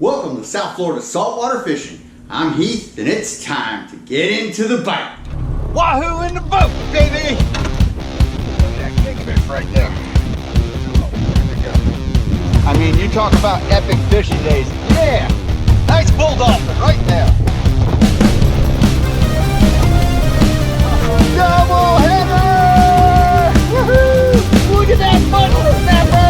Welcome to South Florida saltwater fishing. I'm Heath, and it's time to get into the bite. Wahoo in the boat, baby! That kickfish right there. There we go. I mean, you talk about epic fishing days. Yeah! Nice bull dolphin right there. Double header! Woohoo! Look at that muzzle snapper!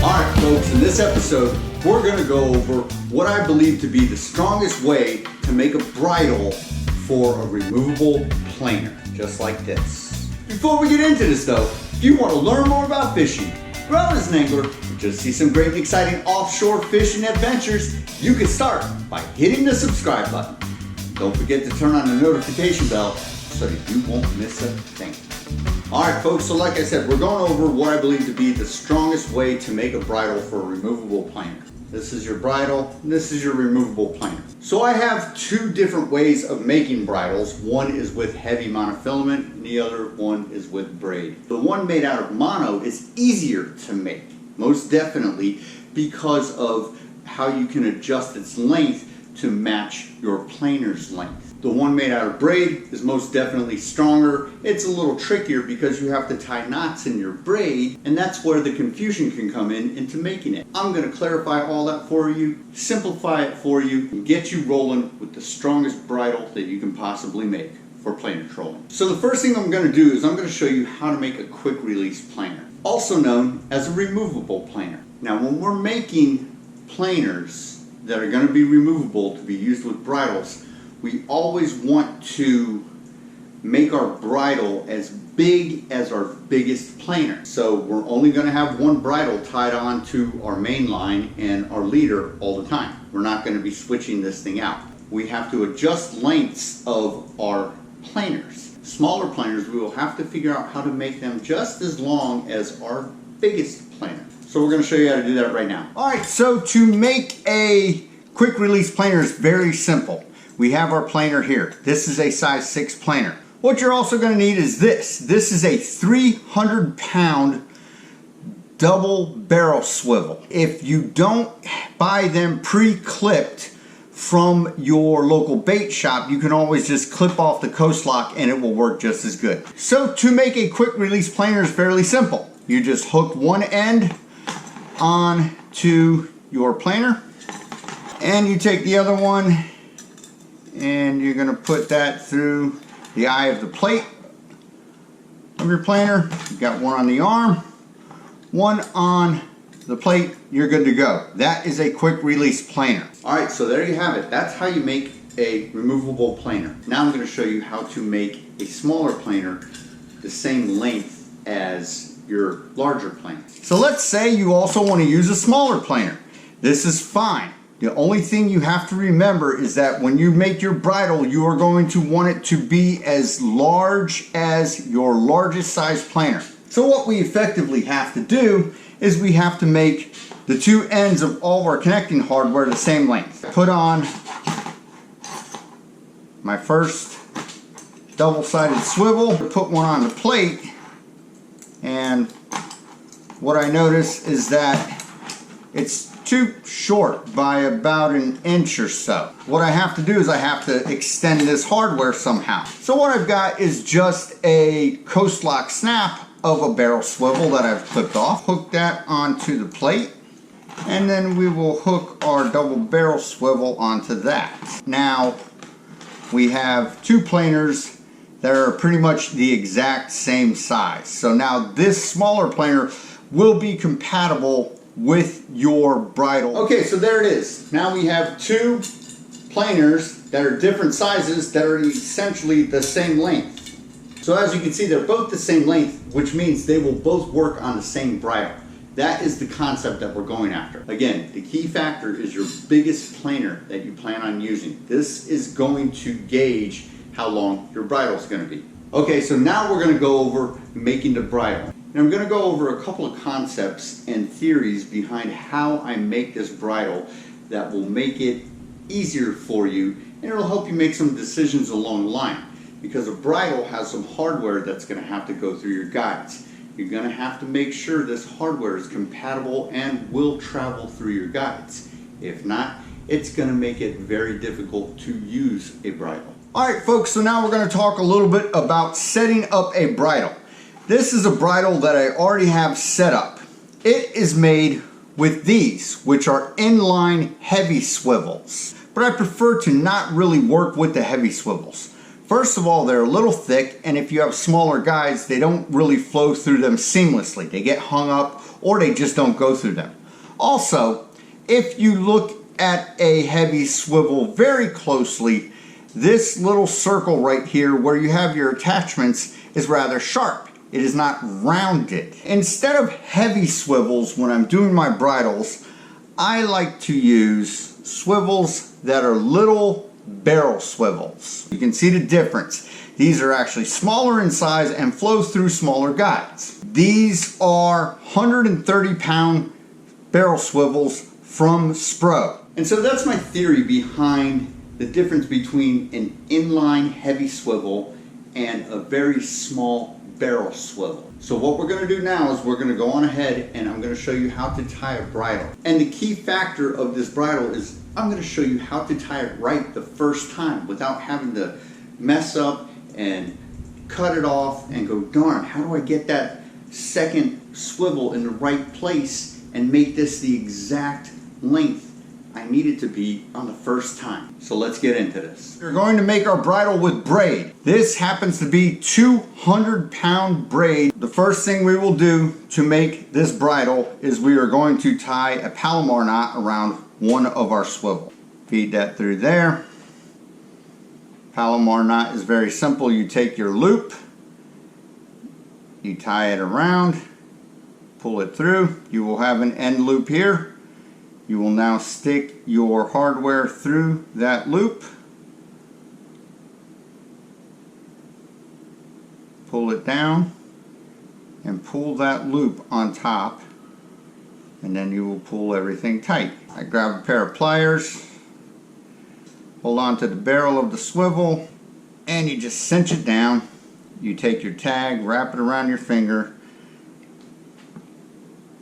Alright folks, in this episode, we're going to go over what I believe to be the strongest way to make a bridle for a removable planer, just like this. Before we get into this though, if you want to learn more about fishing, grow as an angler, or just see some great and exciting offshore fishing adventures, you can start by hitting the subscribe button. Don't forget to turn on the notification bell so that you won't miss a thing. Alright folks, so like I said, we're going over what I believe to be the strongest way to make a bridle for a removable planer. This is your bridle, and this is your removable planer. So I have two different ways of making bridles. One is with heavy monofilament, and the other one is with braid. The one made out of mono is easier to make, most definitely, because of how you can adjust its length to match your planer's length. The one made out of braid is most definitely stronger. It's a little trickier because you have to tie knots in your braid, and that's where the confusion can come in into making it. I'm going to clarify all that for you, simplify it for you, and get you rolling with the strongest bridle that you can possibly make for planer trolling. So the first thing I'm going to do is I'm going to show you how to make a quick release planer, also known as a removable planer. Now when we're making planers that are going to be removable to be used with bridles, we always want to make our bridle as big as our biggest planer. So we're only going to have one bridle tied on to our main line and our leader all the time. We're not going to be switching this thing out. We have to adjust lengths of our planers. Smaller planers, we will have to figure out how to make them just as long as our biggest planer. So we're going to show you how to do that right now. Alright, so to make a quick release planer is very simple. We have our planer here. This is a size 6 planer. What you're also going to need is this. This is a 300-pound double barrel swivel. If you don't buy them pre-clipped from your local bait shop, you can always just clip off the coast lock and it will work just as good. So to make a quick release planer is fairly simple. You just hook one end onto your planer and you take the other one and you're going to put that through the eye of the plate of your planer. You've got one on the arm, one on the plate, you're good to go. That is a quick release planer. Alright, so there you have it. That's how you make a removable planer. Now I'm going to show you how to make a smaller planer the same length as your larger planer. So let's say you also want to use a smaller planer. This is fine. The only thing you have to remember is that when you make your bridle, you are going to want it to be as large as your largest size planer. So what we effectively have to do is we have to make the two ends of all of our connecting hardware the same length. Put on my first double-sided swivel, put one on the plate, and what I notice is that it's too short by about an inch or so. What I have to do is I have to extend this hardware somehow. So what I've got is just a coast lock snap of a barrel swivel that I've clipped off. Hook that onto the plate and then we will hook our double barrel swivel onto that. Now we have two planers that are pretty much the exact same size. So now this smaller planer will be compatible with your bridle. Okay, so there it is. Now we have two planers that are different sizes that are essentially the same length. So as you can see, they're both the same length, which means they will both work on the same bridle. That is the concept that we're going after. Again, the key factor is your biggest planer that you plan on using. This is going to gauge how long your bridle is going to be. Okay, so now we're going to go over making the bridle. And I'm going to go over a couple of concepts and theories behind how I make this bridle that will make it easier for you and it'll help you make some decisions along the line. because a bridle has some hardware that's going to have to go through your guides. You're going to have to make sure this hardware is compatible and will travel through your guides. If not, it's going to make it very difficult to use a bridle. Alright folks, so now we're going to talk a little bit about setting up a bridle. This is a bridle that I already have set up. It is made with these, which are inline heavy swivels. But I prefer to not really work with the heavy swivels. First of all, they're a little thick, and if you have smaller guides, they don't really flow through them seamlessly. They get hung up, or they just don't go through them. Also, if you look at a heavy swivel very closely, this little circle right here where you have your attachments is rather sharp. It is not rounded. Instead of heavy swivels when I'm doing my bridles, I like to use swivels that are little barrel swivels. You can see the difference. These are actually smaller in size and flow through smaller guides. These are 130-pound barrel swivels from Spro. And so that's my theory behind the difference between an inline heavy swivel and a very small barrel swivel. So what we're going to do now is we're going to go on ahead and I'm going to show you how to tie a bridle. And the key factor of this bridle is I'm going to show you how to tie it right the first time without having to mess up and cut it off and go, darn, how do I get that second swivel in the right place and make this the exact length I need it to be on the first time. So let's get into this. We're going to make our bridle with braid. This happens to be 200-pound braid. The first thing we will do to make this bridle is we are going to tie a Palomar knot around one of our swivel. Feed that through there. Palomar knot is very simple. You take your loop, you tie it around, pull it through. You will have an end loop here. You will now stick your hardware through that loop, pull it down, and pull that loop on top, and then you will pull everything tight. I grab a pair of pliers, hold on to the barrel of the swivel, and you just cinch it down. You take your tag, wrap it around your finger,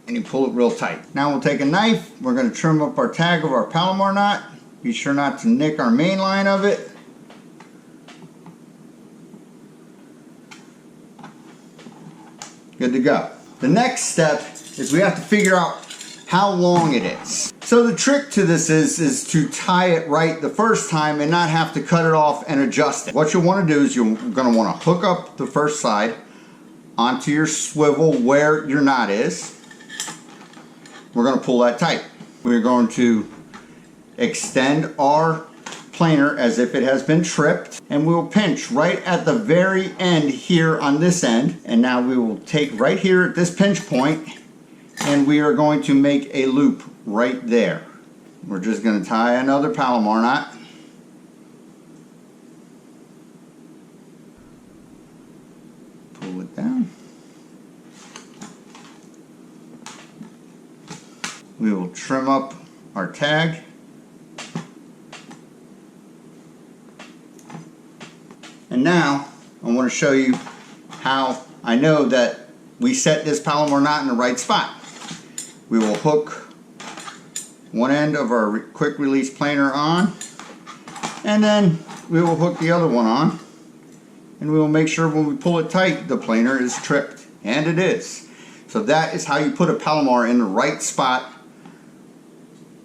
and you pull it real tight. Now we'll take a knife, we're going to trim up our tag of our Palomar knot. Be sure not to nick our main line of it. Good to go. The next step is we have to figure out how long it is. So the trick to this is to tie it right the first time and not have to cut it off and adjust it. What you'll want to do is you're going to want to hook up the first side onto your swivel where your knot is. We're going to pull that tight. We're going to extend our planer as if it has been tripped, and we will pinch right at the very end here on this end. And now we will take right here at this pinch point and we are going to make a loop right there. We're just going to tie another Palomar knot. Pull it down. We will trim up our tag. And now I want to show you how I know that we set this Palomar knot in the right spot. We will hook one end of our quick release planer on, and then we will hook the other one on, and we will make sure when we pull it tight the planer is tripped, and it is. So that is how you put a Palomar in the right spot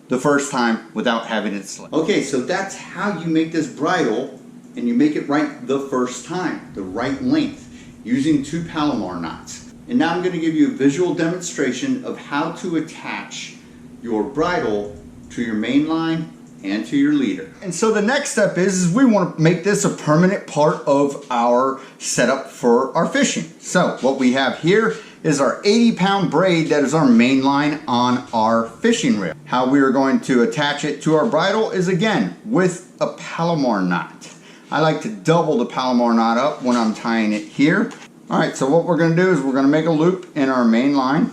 the first time without having it slip. Okay, so that's how you make this bridle, and you make it right the first time, the right length, using 2 Palomar knots. And now I'm going to give you a visual demonstration of how to attach your bridle to your main line and to your leader. And so the next step is we want to make this a permanent part of our setup for our fishing. So what we have here is our 80-pound braid that is our main line on our fishing reel. How we are going to attach it to our bridle is again with a Palomar knot. I like to double the Palomar knot up when I'm tying it here. Alright, so what we're going to do is we're going to make a loop in our main line,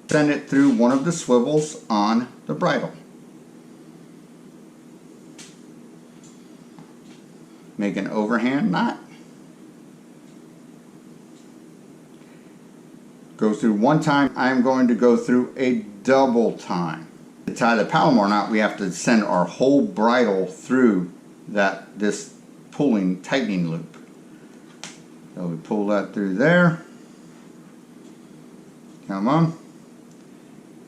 send it through one of the swivels on the bridle. Make an overhand knot. go through one time. I'm going to go through a double time. To tie the Palomar knot, we have to send our whole bridle through this pulling, tightening loop. So we pull that through there. Come on.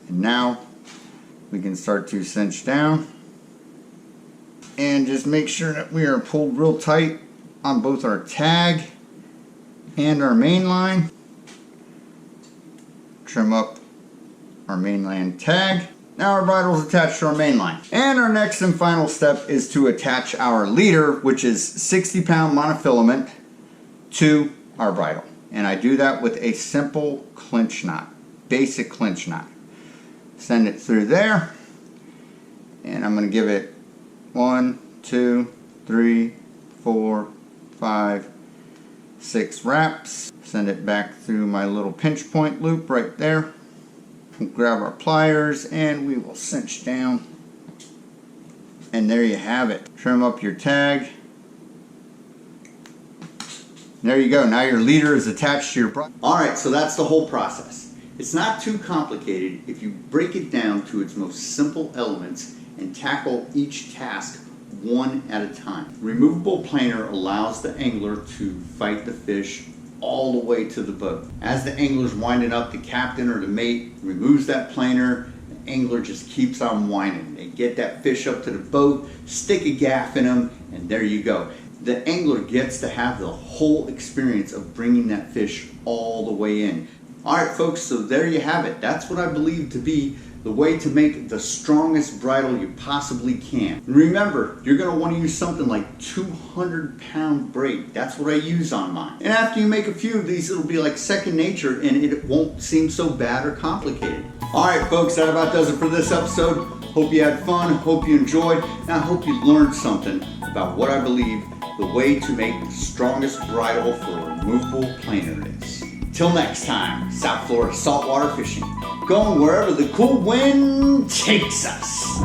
And now we can start to cinch down. And just make sure that we are pulled real tight on both our tag and our main line. Trim up our mainline tag. Now our bridle is attached to our main line. And our next and final step is to attach our leader, which is 60-pound monofilament, to our bridle. And I do that with a simple clinch knot, basic clinch knot. Send it through there, and I'm going to give it 1, 2, 3, 4, 5, 6 wraps. Send it back through my little pinch point loop right there. Grab our pliers and we will cinch down. And there you have it. Trim up your tag. There you go. Now your leader is attached to your bridle. Alright, so that's the whole process. It's not too complicated if you break it down to its most simple elements and tackle each task one at a time. Removable planer allows the angler to fight the fish all the way to the boat. As the angler's winding up, the captain or the mate removes that planer. The angler just keeps on winding. They get that fish up to the boat, stick a gaff in them, and there you go. The angler gets to have the whole experience of bringing that fish all the way in. Alright folks, so there you have it. That's what I believe to be the way to make the strongest bridle you possibly can. And remember, you're going to want to use something like 200-pound braid. That's what I use on mine. And after you make a few of these, it'll be like second nature and it won't seem so bad or complicated. Alright folks, that about does it for this episode. Hope you had fun, hope you enjoyed, and I hope you learned something about what I believe the way to make the strongest bridle for a removable planer is. Till next time, South Florida saltwater fishing, going wherever the cool wind takes us.